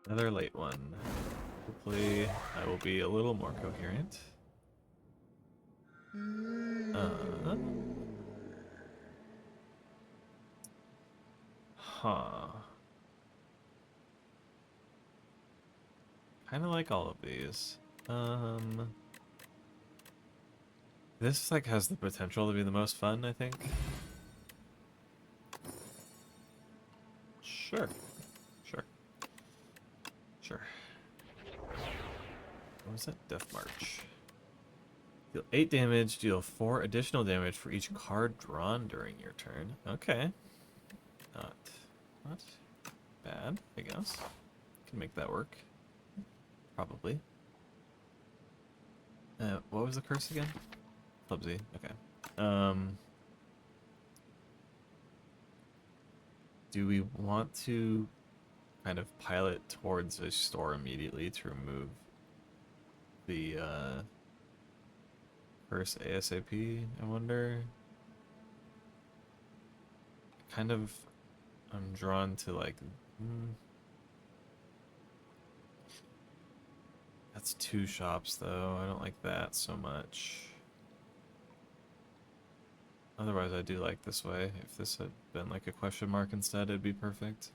Another late one. Hopefully I will be a little more coherent. Uh, huh. Kind of like all of these. This like has the potential to be the most fun, I think. Sure. Sure. Sure. What was that? Death March. Deal 8 damage, deal 4 additional damage for each card drawn during your turn. Okay. Not bad, I guess. Can make that work. Probably. What was the curse again? Clumsy. Okay. Do we want to kind of pilot towards a store immediately to remove the curse ASAP, I wonder? Kind of, I'm drawn to like, that's 2 shops though, I don't like that so much. Otherwise I do like this way. If this had been like a question mark instead, it'd be perfect.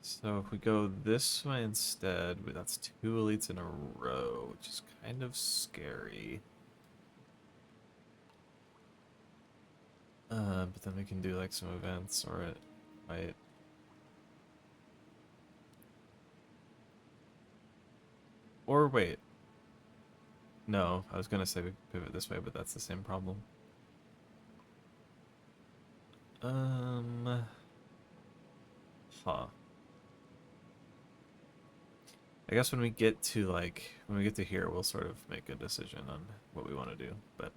So if we go this way instead, that's 2 elites in a row, which is kind of scary. But then we can do like some events or it might. Or wait. No, I was gonna say we pivot this way, but that's the same problem. Huh. I guess when we get to here, we'll sort of make a decision on what we want to do, but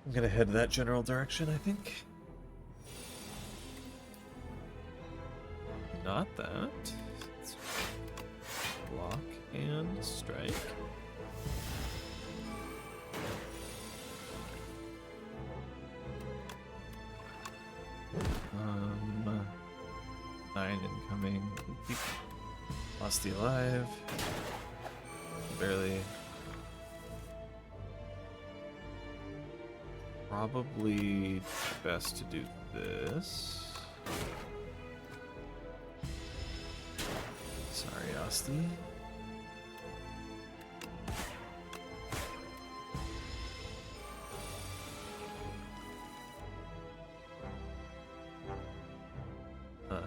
I'm gonna head that general direction, I think. Not that. Let's block and strike. 9 incoming. Keep Lusty alive. Barely. Probably best to do this. Sorry, Asti.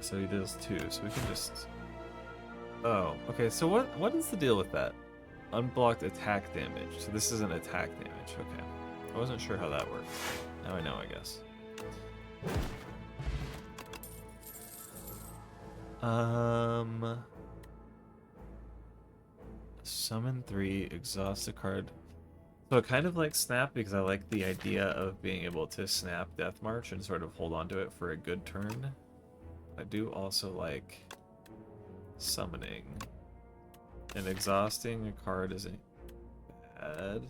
So he does 2, so we can just... Oh, okay, so what is the deal with that? Unblocked attack damage. So this isn't attack damage, okay. I wasn't sure how that worked. Now I know, I guess. Summon 3, exhaust a card. So I kind of like Snap because I like the idea of being able to snap Death March and sort of hold on to it for a good turn. I do also like summoning. And exhausting a card isn't bad.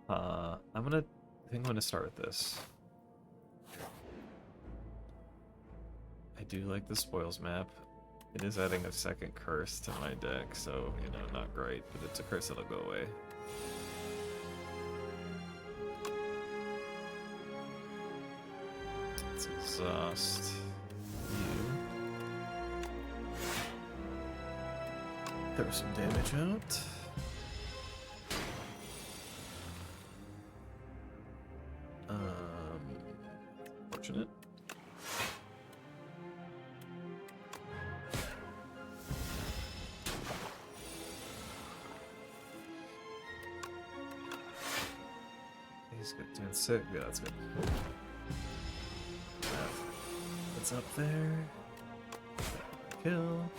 I think I'm gonna start with this. I do like the spoils map. It is adding a second curse to my deck, so, you know, not great, but it's a curse that'll go away. Let's exhaust you. Throw some damage out. Fortunate. He's good. Doing sick. Yeah, that's good. What's up there? Kill.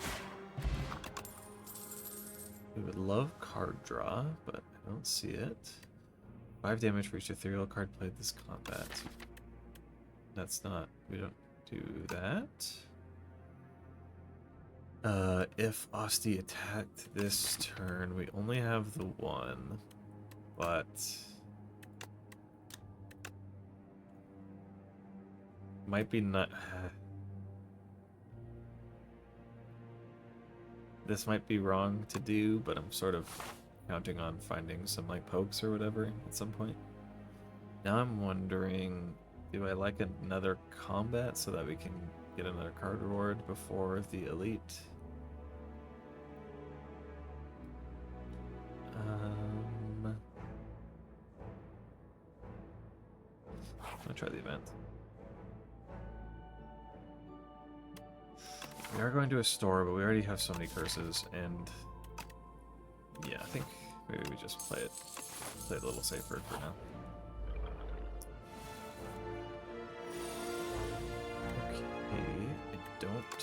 We would love card draw, but I don't see it. 5 damage for each ethereal card played this combat. That's not... we don't do that. If Asti attacked this turn, we only have the 1, but... might be not... this might be wrong to do, but I'm sort of counting on finding some like pokes or whatever at some point. Now I'm wondering, do I like another combat so that we can get another card reward before the elite? I'm gonna try the event. We are going to a store, but we already have so many curses, and yeah, I think maybe we just play it a little safer for now. Okay, I don't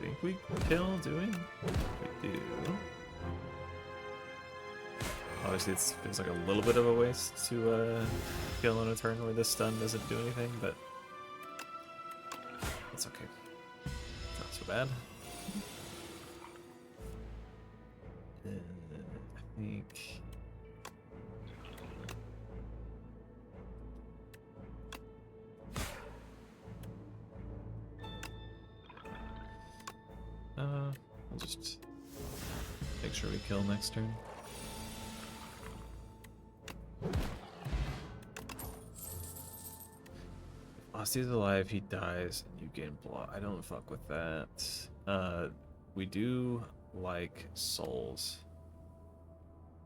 think we kill, do we? We do. Obviously, it feels like a little bit of a waste to kill on a turn where this stun doesn't do anything, but that's okay. Not so bad. I think. I'll just make sure we kill next turn. Osty's alive, he dies, and you gain block. I don't fuck with that. We do like souls.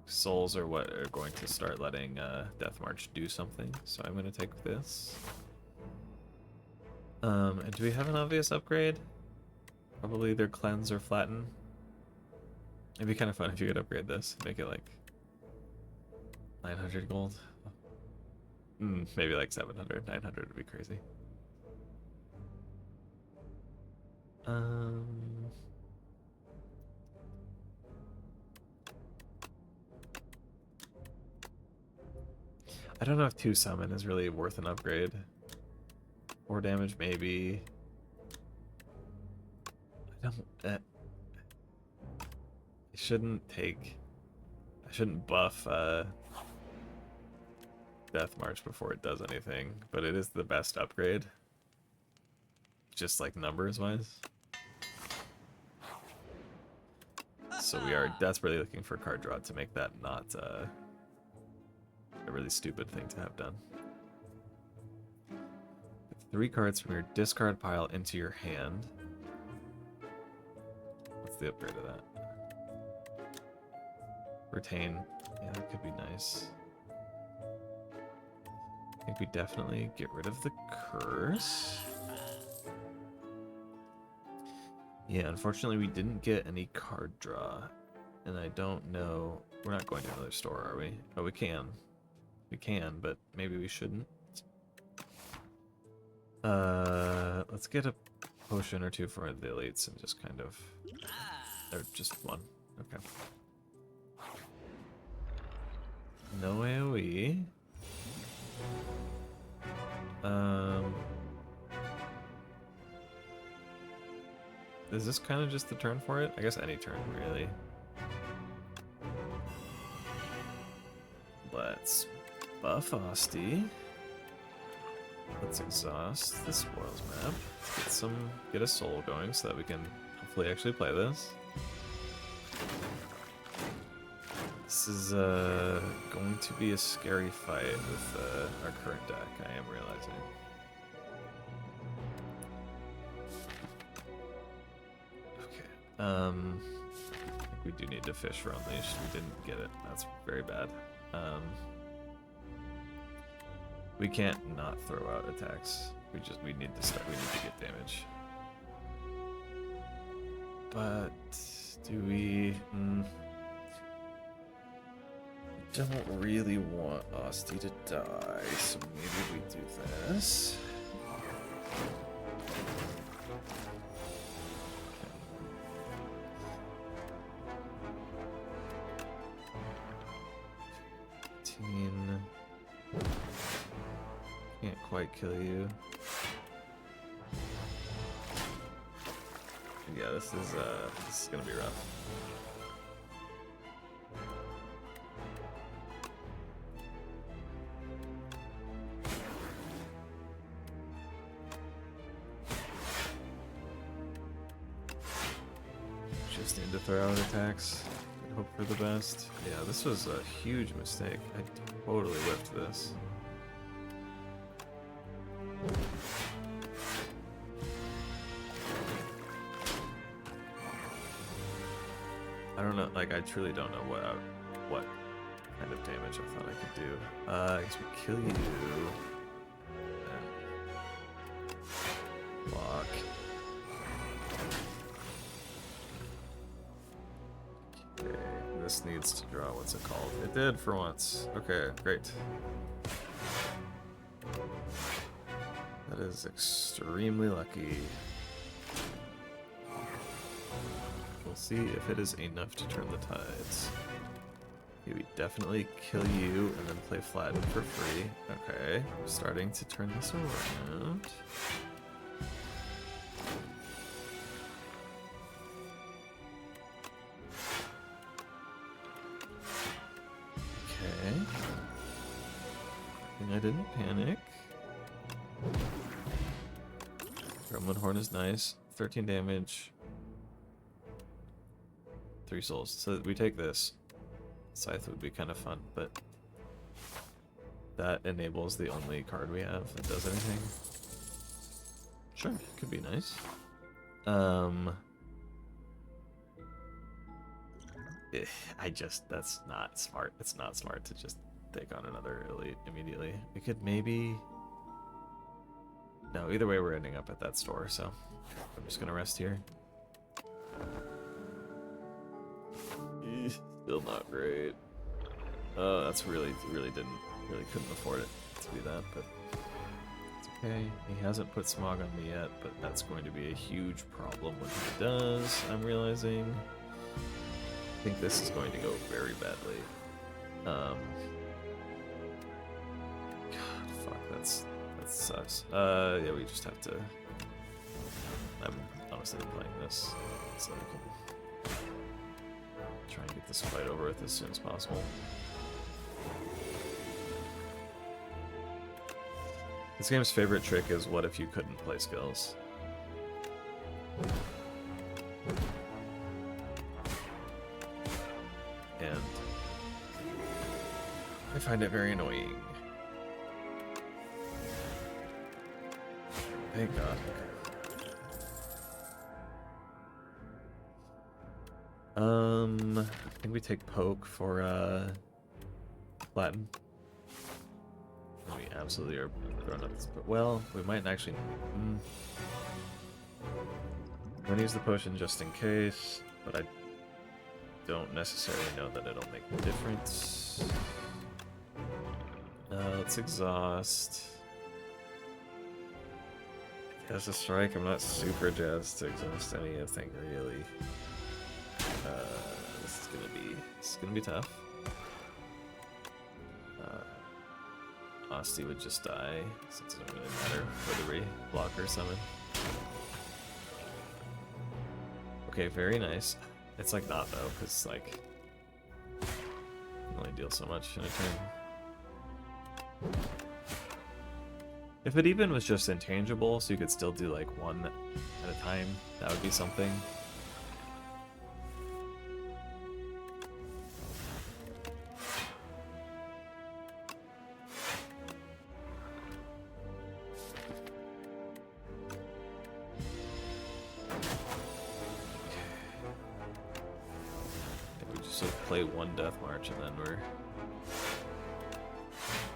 Souls are what are going to start letting Death March do something, so I'm gonna take this. And do we have an obvious upgrade? Probably either cleanse or flatten. It'd be kind of fun if you could upgrade this, make it like 900 gold. Maybe like 700, 900 would be crazy. I don't know if 2 summon is really worth an upgrade. 4 damage maybe. I don't. I shouldn't buff Death March before it does anything, but it is the best upgrade. Just like numbers wise. So we are desperately looking for card draw to make that not a really stupid thing to have done. Put 3 cards from your discard pile into your hand. What's the upgrade of that? Retain. Yeah, that could be nice. I think we definitely get rid of the curse. Yeah, unfortunately we didn't get any card draw. And I don't know... We're not going to another store, are we? Oh, we can. We can, but maybe we shouldn't. Let's get a potion or 2 for the elites and just kind of... Or just 1. Okay. No AoE. Is this kind of just the turn for it? I guess any turn, really. Let's buff Osty. Let's exhaust the spoils map. Let's get a soul going so that we can hopefully actually play this. This is going to be a scary fight with our current deck, I am realizing. Okay, I think we do need to fish for Unleashed. We didn't get it. That's very bad. We can't not throw out attacks. We need to get damage. But do we? Don't really want Osty to die, so maybe we do this. Can't quite kill you. Yeah, this is gonna be rough. just need to throw out attacks and hope for the best. Yeah, this was a huge mistake. I totally whiffed this. I don't know, like, I truly don't know what kind of damage I thought I could do. I guess we kill you. And block. Okay, this needs to draw, what's it called? It did for once. Okay, great. That is extremely lucky. We'll see if it is enough to turn the tides. Okay, we definitely kill you and then play Flatten for free. Okay, we're starting to turn this around. Okay. And I didn't panic. Gremlin Horn is nice. 13 damage. 3 souls. So we take this. Scythe would be kind of fun, but that enables the only card we have that does anything. Sure, could be nice. That's not smart. It's not smart to just take on another elite immediately. We could maybe... No, either way we're ending up at that store, so I'm just gonna rest here. Still not great. That's really couldn't afford it to be that, but it's okay. He hasn't put smog on me yet, but that's going to be a huge problem when he does, I'm realizing. I think this is going to go very badly. God, fuck, that sucks. Yeah, we just have to... I'm honestly playing this so we can try and get this fight over with as soon as possible. This game's favorite trick is what if you couldn't play skills? And I find it very annoying. Thank God. I think we take poke for Latin. We absolutely are throwing up this. Well, we might actually. I'm gonna use the potion just in case, but I don't necessarily know that it'll make a difference. Let's exhaust. As a strike, I'm not super jazzed to exhaust anything really. This is gonna be tough. Asti would just die since it doesn't really matter for the blocker summon. Okay, very nice. It's like not though, because like you can only deal so much in a turn. If it even was just intangible, so you could still do like one at a time, that would be something. Play one Death March and then we're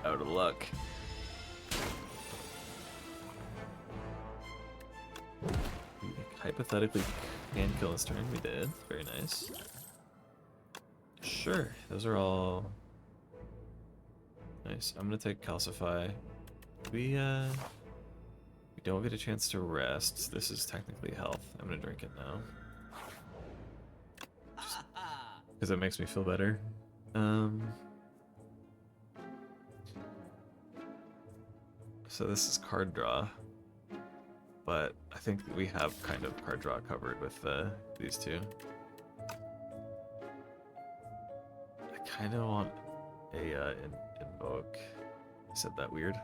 out of luck. We hypothetically can kill this turn. We did. Very nice. Sure. Those are all nice. I'm gonna take Calcify. We don't get a chance to rest. This is technically health. I'm gonna drink it now. Because it makes me feel better. So this is card draw, but I think we have kind of card draw covered with these two. I kind of want a invoke. I said that weird.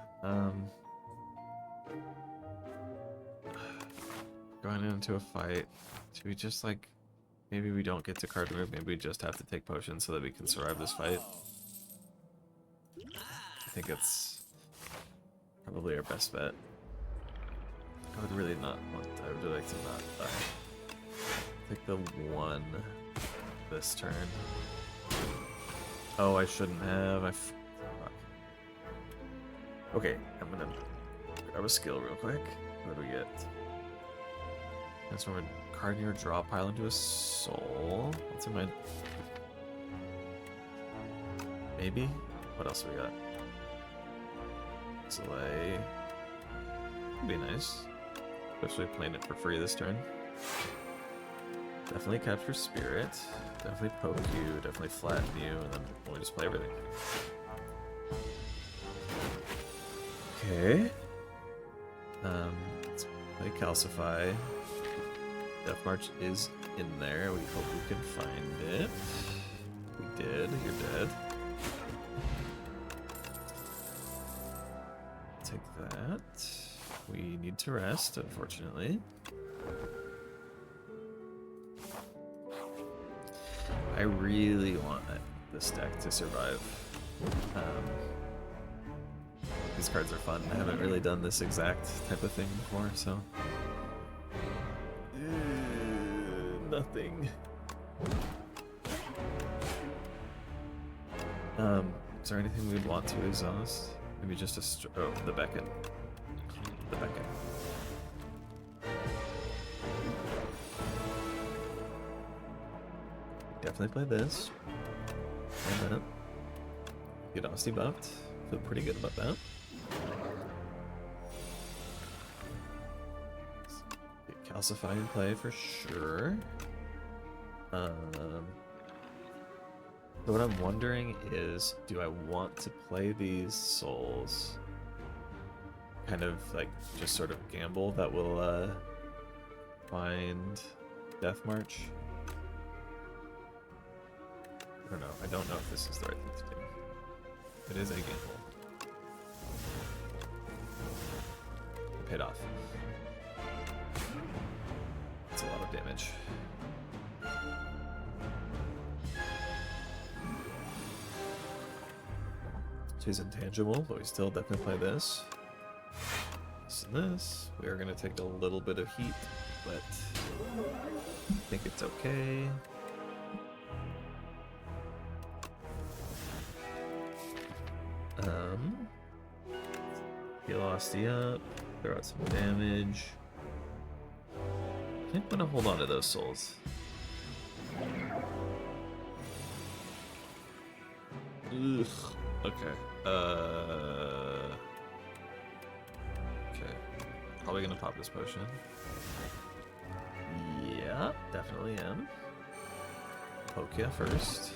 Going into a fight, should we just like Maybe we don't get to card remove. Maybe we just have to take potions so that we can survive this fight. I think it's probably our best bet. I would really not want. I would really like to not die. Take the 1 this turn. Oh, I shouldn't have. Fuck. Okay, I'm gonna grab a skill real quick. What do we get? Transform a card in your draw pile into a soul. What's in my... Maybe? What else we got? Slay. Would be nice. Especially playing it for free this turn. Definitely capture spirit. Definitely poke you. Definitely flatten you. And then we just play everything. Okay. Let's play Calcify. Death March is in there. We hope we can find it. We did. You're dead. Take that. We need to rest, unfortunately. I really want this deck to survive. These cards are fun. I haven't really done this exact type of thing before, so... nothing. Is there anything we'd want to exhaust? Maybe just a oh, the beckon. The beckon. Definitely play this. And that. Get Austin buffed. Feel pretty good about that. Get Calcify in play for sure. So what I'm wondering is, do I want to play these souls? Kind of like just sort of gamble that will find Death March? I don't know. I don't know if this is the right thing to do. It is a gamble. It paid off. That's a lot of damage. She's intangible, but we still definitely play this. This and this. We are going to take a little bit of heat, but I think it's okay. Heal Asti up, throw out some damage. I think I'm gonna hold on to those souls. Ugh. Okay. Okay. Probably gonna pop this potion. Yeah, definitely am. Poke ya first.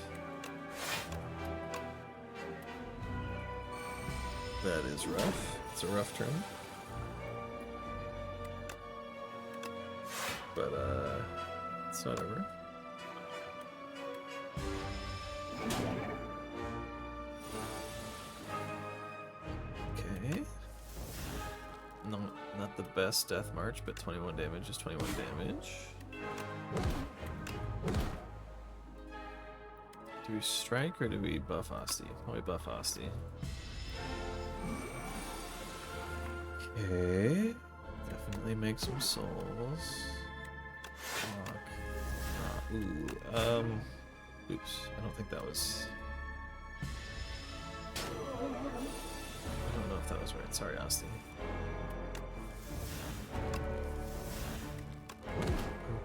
That is rough. It's a rough turn. But, it's not over. Okay. No, not the best Death March, but 21 damage is 21 damage. Do we strike or do we buff Asti? Probably buff Asti. Okay, definitely make some souls. Fuck. Oops. I don't think that was. I don't know if that was right. Sorry, Asti.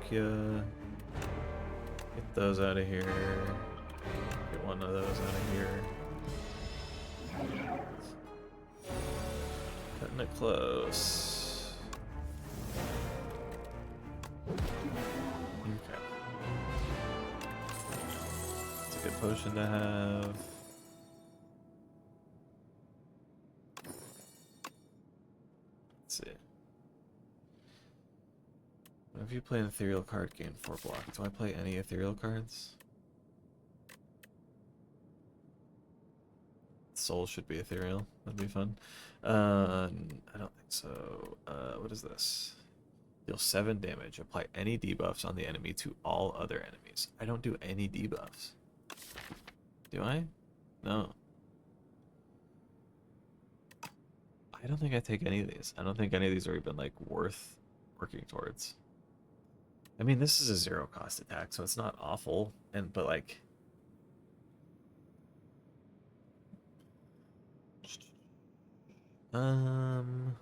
Pokia. Get those out of here. Get one of those out of here. Cutting it close. Okay. It's a good potion to have. Let's see. If you play an ethereal card, gain 4 block. Do I play any ethereal cards? Soul should be ethereal. That'd be fun. I don't think so. What is this? Deal 7 damage. Apply any debuffs on the enemy to all other enemies. I don't do any debuffs. Do I? No. I don't think I take any of these. I don't think any of these are even, like, worth working towards. I mean, this is a 0 cost attack, so it's not awful. But, like... I'm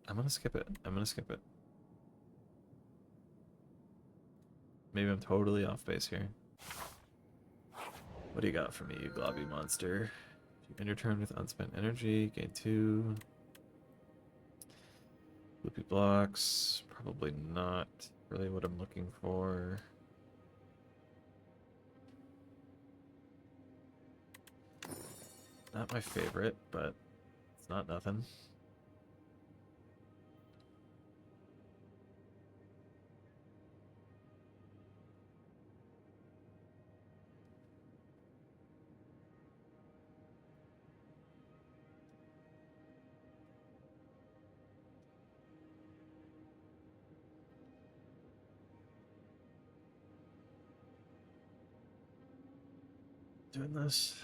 gonna skip it. I'm gonna skip it. Maybe I'm totally off base here. What do you got for me, you globby monster? If you end your turn with unspent energy, gain 2. Loopy blocks. Probably not really what I'm looking for. Not my favorite, but it's not nothing. Doing this.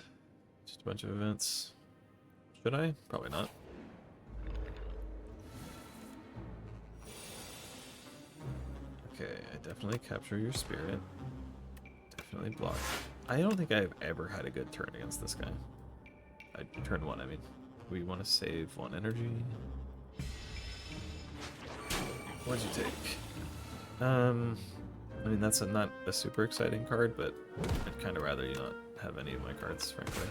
Just a bunch of events. Should I? Probably not. Okay, I definitely capture your spirit. Definitely block. I don't think I've ever had a good turn against this guy. Turn 1, I mean. We want to save 1 energy. What'd you take? I mean, that's not a super exciting card, but I'd kind of rather you not have any of my cards, frankly.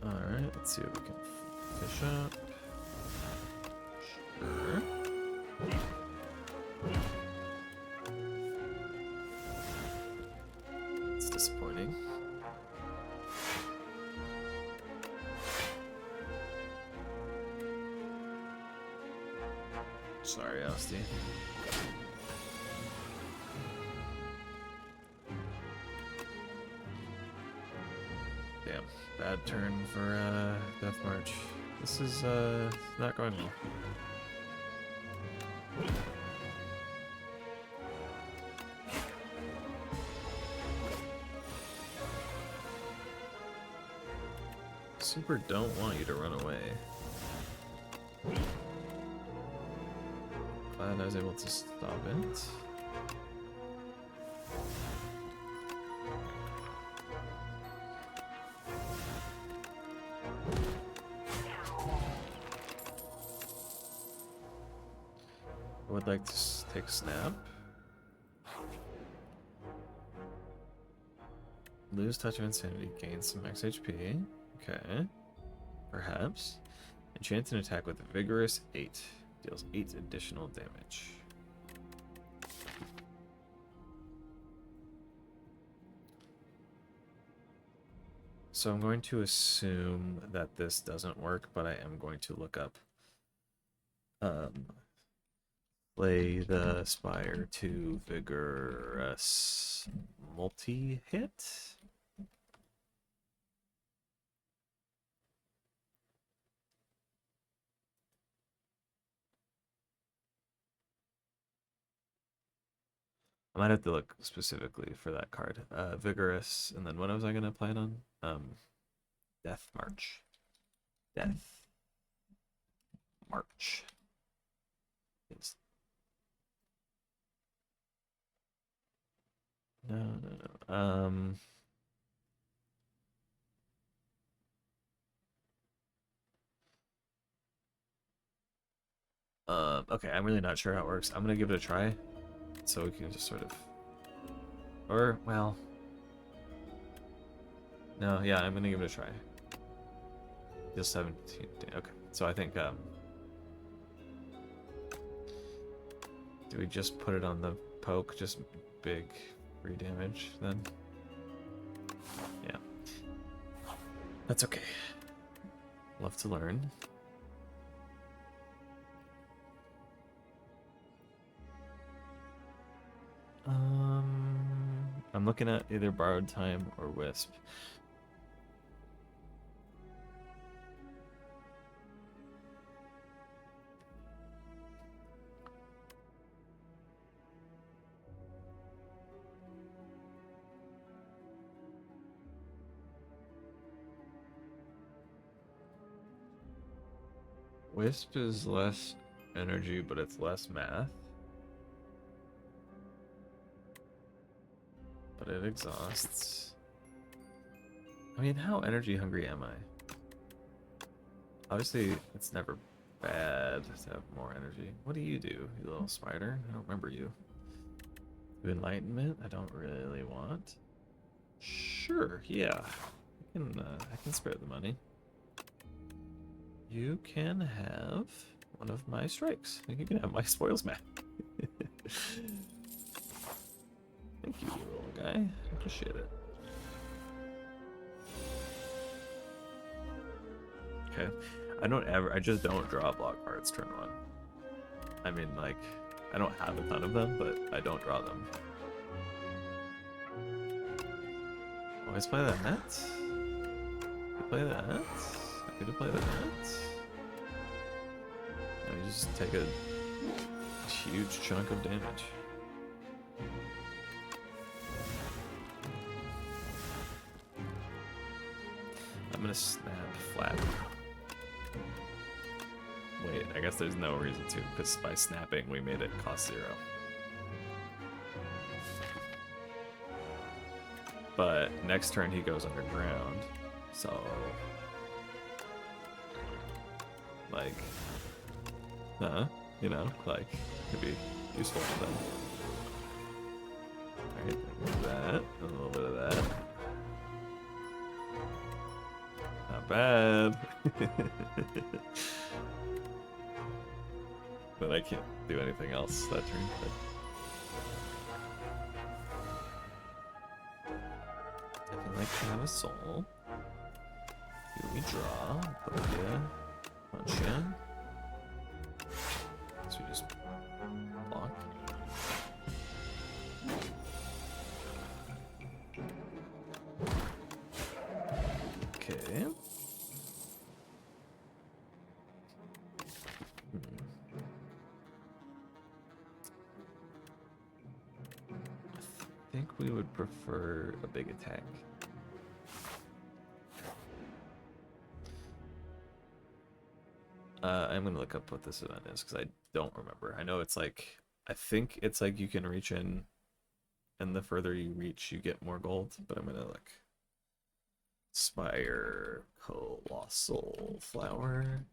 Alright, let's see what we can fish up. Sure. It's disappointing. Sorry, Asti. Damn, bad turn for Death March. This is not going well. Super don't want you to run away. Glad I was able to stop it. I would like to take snap. Lose touch of insanity, gain some max HP. Okay. Perhaps. Enchant an attack with a vigorous 8. Deals 8 additional damage. So I'm going to assume that this doesn't work, but I am going to look up play the Spire to vigorous multi-hit. I might have to look specifically for that card. Vigorous, and then what was I going to plan on? Death March. Death March. Yes. No. Okay, I'm really not sure how it works. I'm gonna give it a try, so we can just sort of, or well, no, yeah, I'm gonna give it a try. Deal 17. Okay, so I think do we just put it on the poke? Just big free damage then? Yeah, that's okay. Love to learn. I'm looking at either Borrowed Time or Wisp. Wisp is less energy, but it's less math. But it exhausts. I mean, how energy hungry am I? Obviously, it's never bad to have more energy. What do, you little spider? I don't remember you. Enlightenment? I don't really want. Sure, yeah. I can spare the money. You can have one of my strikes. You can have my spoils map. Thank you, little guy. Appreciate it. Okay. I just don't draw block cards turn one. I mean, like, I don't have a ton of them, but I don't draw them. Always play that net. Play that. Happy to play that. You just take a huge chunk of damage. I'm gonna snap flat. Wait, I guess there's no reason to, because by snapping we made it cost 0. But next turn he goes underground, so like, you know, like, could be useful for them. Alright, that, a little bit of that. Not bad. But I can't do anything else that turn. I'd like to have a soul. Here we draw. Put ya. Punch ya. So we just block. Okay. I think we would prefer a big attack. I'm gonna look up what this event is because I don't remember. I know it's like, I think it's like you can reach in, and the further you reach, you get more gold. But I'm gonna look. Spire Colossal Flower.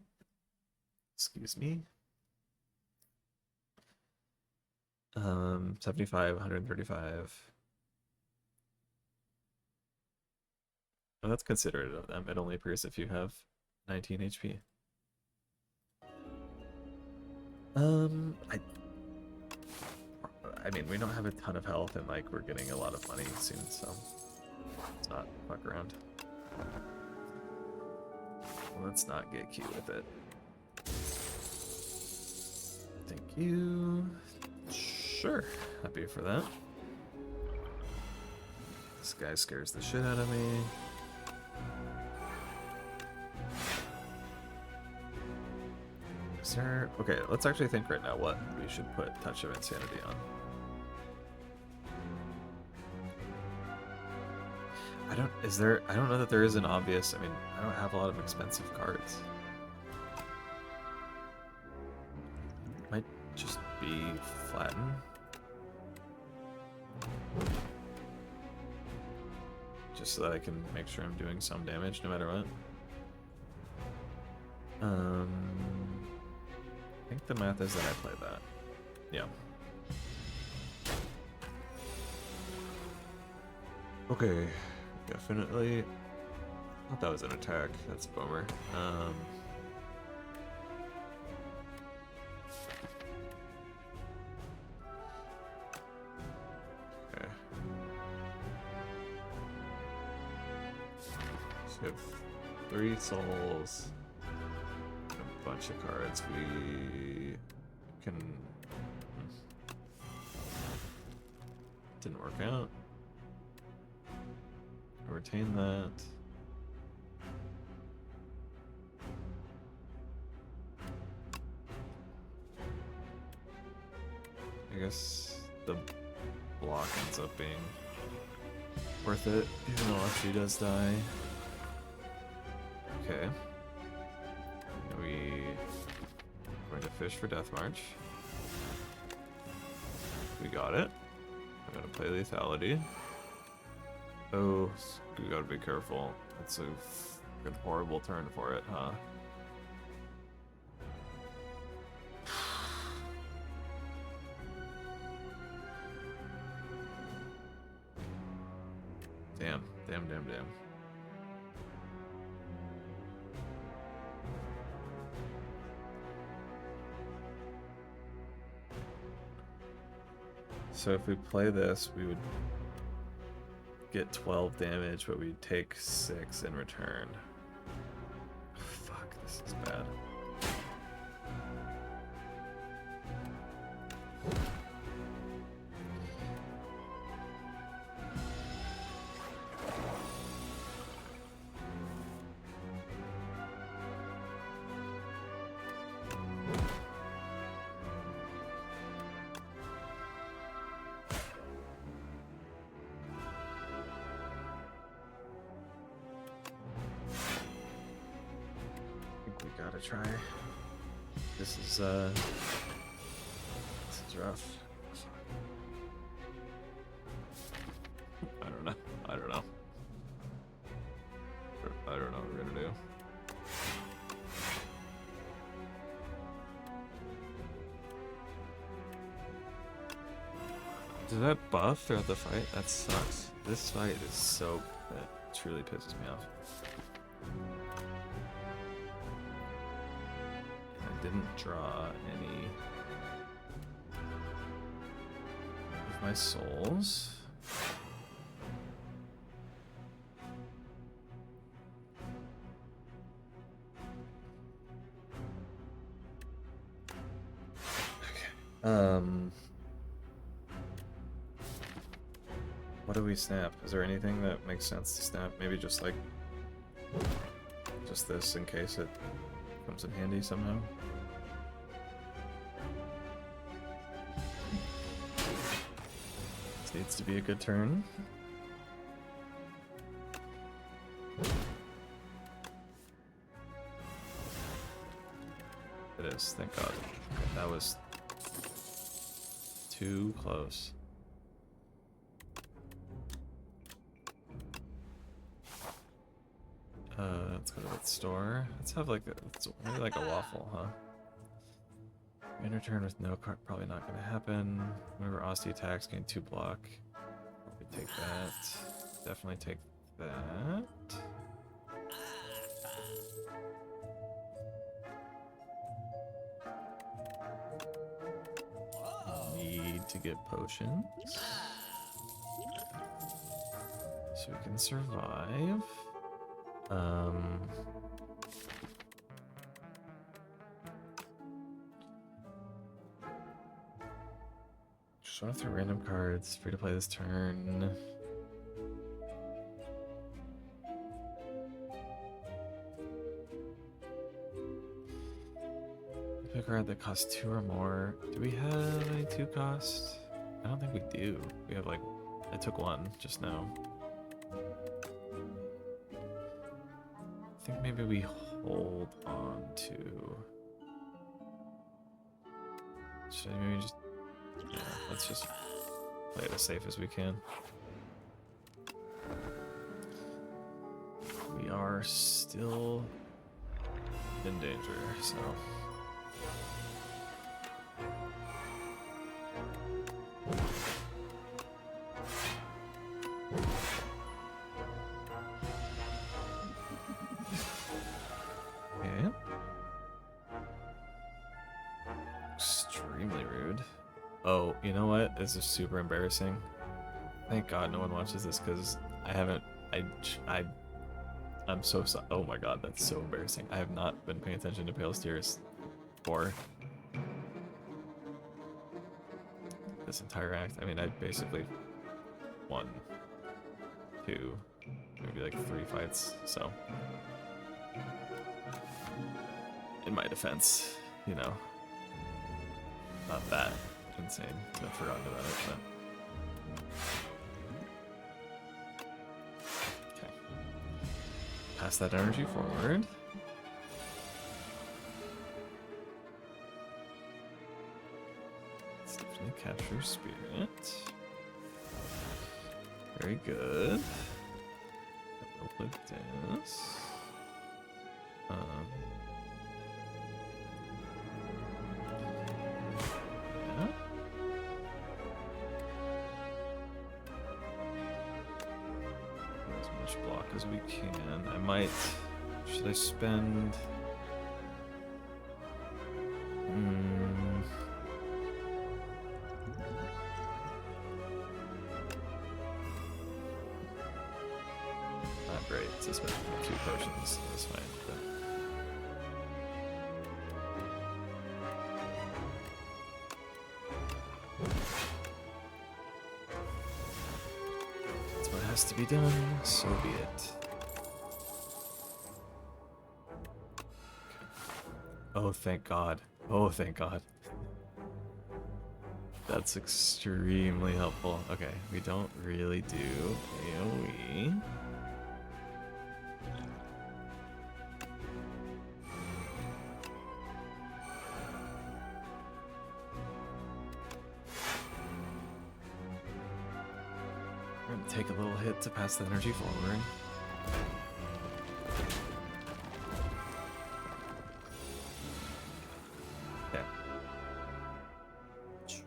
Excuse me. 75, 135. Oh, that's considerate of them. It only appears if you have 19 HP. I mean, we don't have a ton of health, and like we're getting a lot of money soon, so let's not fuck around. Let's not get cute with it. Thank you. Sure, happy for that. This guy scares the shit out of me. Sir, okay, let's actually think right now what we should put Touch of Insanity on. I don't know that there is an obvious, I mean, I don't have a lot of expensive cards. Might just be Flatten. Just so that I can make sure I'm doing some damage no matter what. I think the math is that I play that. Yeah. Okay, definitely. I thought that was an attack. That's a bummer. Okay. So we have 3 souls. A bunch of cards. We can. Didn't work out. I'll retain that. I guess the block ends up being worth it, even though she does die. Okay. We fish for Death March. We got it. I'm gonna play lethality. Oh, we gotta be careful. It's a fucking horrible turn for it, huh? Damn. So if we play this, we would get 12 damage, but we'd take 6 in return. Fuck, this is bad. Try. This is rough. I don't know what we're gonna do. Does that buff throughout the fight? That sucks. This fight is so... That truly pisses me off. Didn't draw any of my souls. Okay. What do we snap? Is there anything that makes sense to snap? Maybe just like this in case it comes in handy somehow. Needs to be a good turn. It is, thank God. That was too close. Let's go to that store. Let's have like maybe like a waffle, huh? Main return with no card, probably not going to happen. Whenever Aussie attacks, gain 2 block. Probably take that. Definitely take that. Need to get potions. So we can survive. Just want to throw random cards. Free to play this turn. Pick a card that costs 2 or more. Do we have any 2 cost? I don't think we do. We have like... I took 1 just now. I think maybe we hold on to... Should I maybe just... Yeah, let's just play it as safe as we can. We are still in danger, so... Oh, you know what? This is super embarrassing. Thank God no one watches this because I haven't. I'm so sorry. Oh my God, that's so embarrassing. I have not been paying attention to Pale Steers for this entire act. I mean, I basically won 2, maybe like 3 fights. So, in my defense, you know, not that insane. I've forgotten about it, but okay. Pass that energy forward. capture spirit. Very good. We'll put this. Yeah. As much block as we can. I might. Should I spend? Not great. So spend 2 potions. That's fine. But... that's what has to be done. So be it. Oh, thank God. Oh, thank God. That's extremely helpful. Okay, we don't really do AoE. We're gonna take a little hit to pass the energy forward.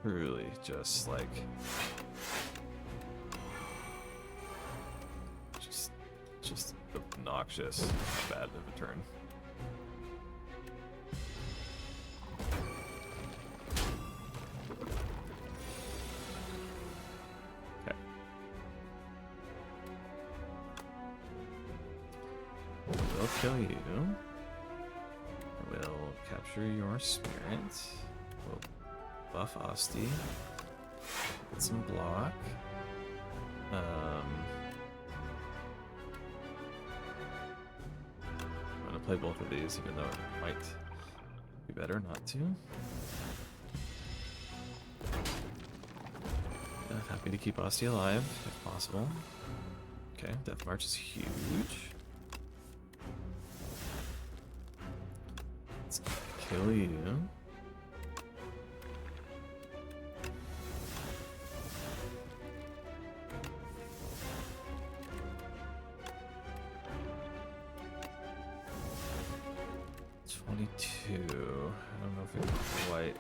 Truly just like just obnoxious bad of a turn. Okay. We'll kill you. We'll capture your spirit. We'll buff Asti. Get some block. I'm gonna play both of these, even though it might be better not to. Happy to keep Asti alive, if possible. Okay, Death March is huge. Let's kill you. I don't know if we can quite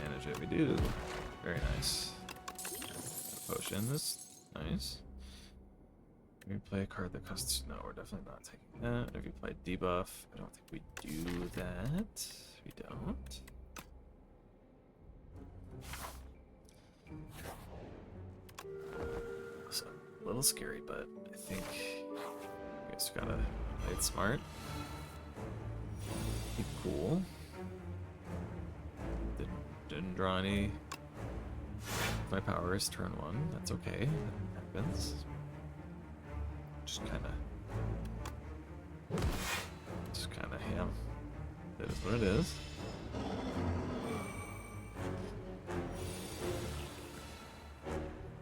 manage it. We do. Very nice. Potion is nice. If you play a card that costs... no, we're definitely not taking that. If you play debuff, I don't think we do that. We don't. It's a little scary, but I think we just gotta play it smart. Keep cool. Didn't draw any. My power is turn 1. That's okay. That happens. Just kind of ham. That is what it is.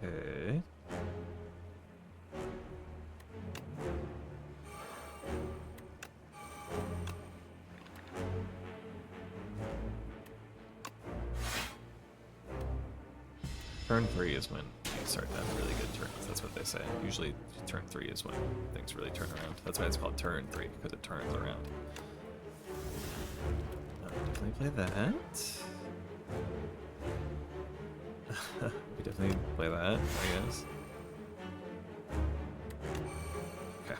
Okay. Turn 3 is when you start to have really good turns. That's what they say. Usually turn 3 is when things really turn around. That's why it's called turn 3, because it turns around. Definitely play that. We definitely play that, I guess. Okay.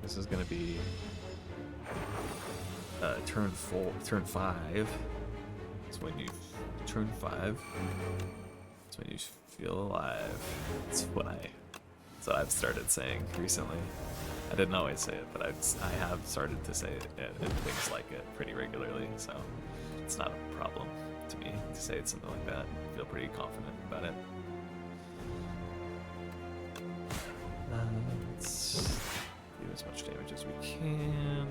This is gonna be turn 5. It's when you turn 5. It's when you feel alive. That's what I've started saying recently. I didn't always say it, but I have started to say it and things like it pretty regularly. So it's not a problem to me to say it something like that. I feel pretty confident about it. Let's do as much damage as we can.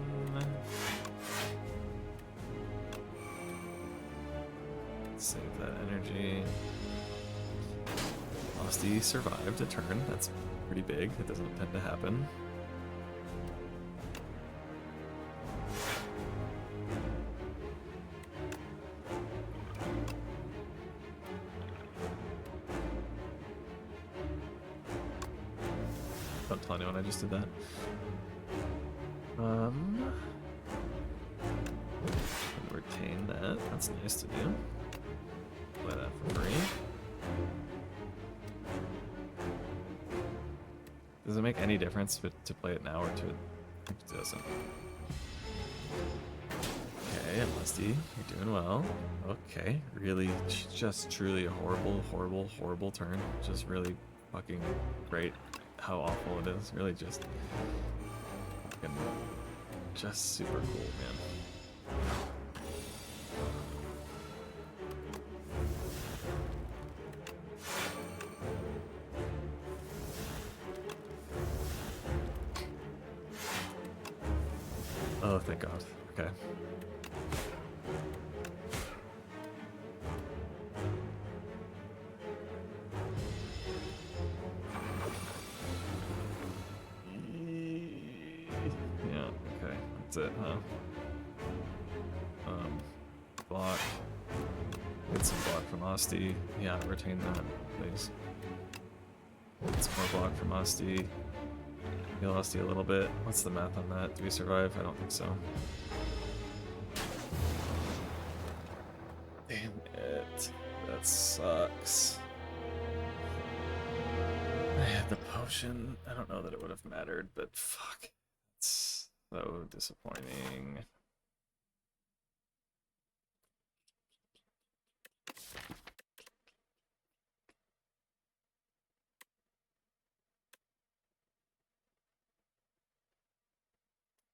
Save that energy. Losty survived a turn. That's pretty big. It doesn't tend to happen. Don't tell anyone I just did that. Retain that. That's nice to do. Play that for free. Does it make any difference to play it now or to? I think it doesn't. Okay, Musty, you're doing well. Okay, really, just truly a horrible turn. Just really fucking great. How awful it is. Really just fucking just super cool, man. Oh, thank God. Okay. Yeah, okay. That's it, huh? Block. Get some block from Asti. Yeah, retain that, please. Get some more block from Asti. Heal Asti a little bit. What's the math on that? Do we survive? I don't think so. Damn it. That sucks. I had the potion. I don't know that it would have mattered, but fuck. It's so disappointing.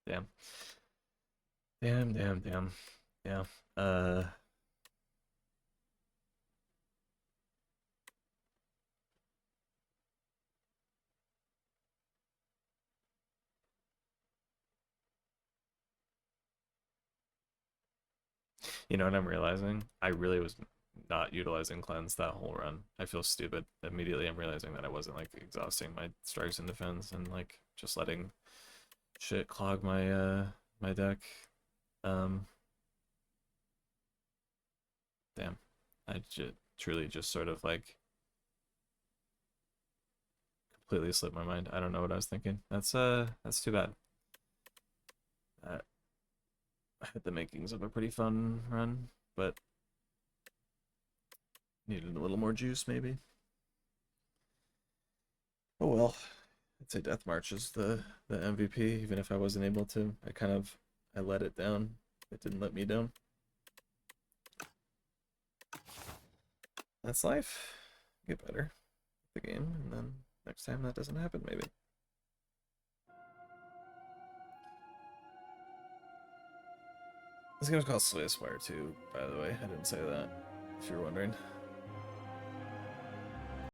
Damn. Damn. Yeah. You know what I'm realizing? I really was not utilizing cleanse that whole run. I feel stupid. Immediately I'm realizing that I wasn't like exhausting my strikes and defense and like just letting shit clog my my deck. Damn. I truly just sort of like completely slipped my mind. I don't know what I was thinking. That's too bad. I had the makings of a pretty fun run, but needed a little more juice maybe. Oh well. I'd say Death March is the MVP, even if I wasn't able to. I let it down. It didn't let me down. That's life. Get better at the game, and then next time that doesn't happen, maybe. This game's called Sway Spire 2, by the way. I didn't say that, if you're wondering.